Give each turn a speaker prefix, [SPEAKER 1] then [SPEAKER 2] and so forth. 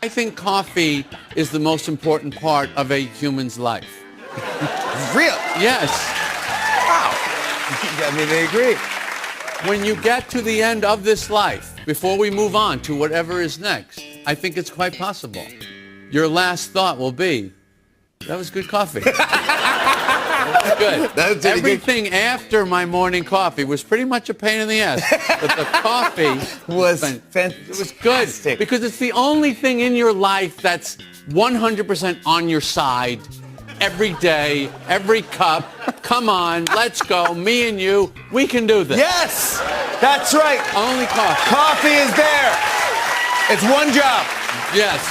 [SPEAKER 1] I think coffee is the most important part of a human's life.
[SPEAKER 2] Real?
[SPEAKER 1] Yes.
[SPEAKER 2] Wow. I mean, they agree.
[SPEAKER 1] When you get to the end of this life, before we move on to whatever is next, I think it's quite possible. Your last thought will be, that was good coffee. That was good.
[SPEAKER 2] That was really
[SPEAKER 1] Everything
[SPEAKER 2] good.
[SPEAKER 1] after my morning coffee was pretty much a pain in the ass. But the coffee
[SPEAKER 2] was
[SPEAKER 1] fantastic. It was good because it's the only thing in your life that's 100% on your side every day, every cup. Come on, let's go. Me and you, we can do this.
[SPEAKER 2] Yes, that's right.
[SPEAKER 1] Only coffee.
[SPEAKER 2] Coffee is there. It's one job.
[SPEAKER 1] Yes.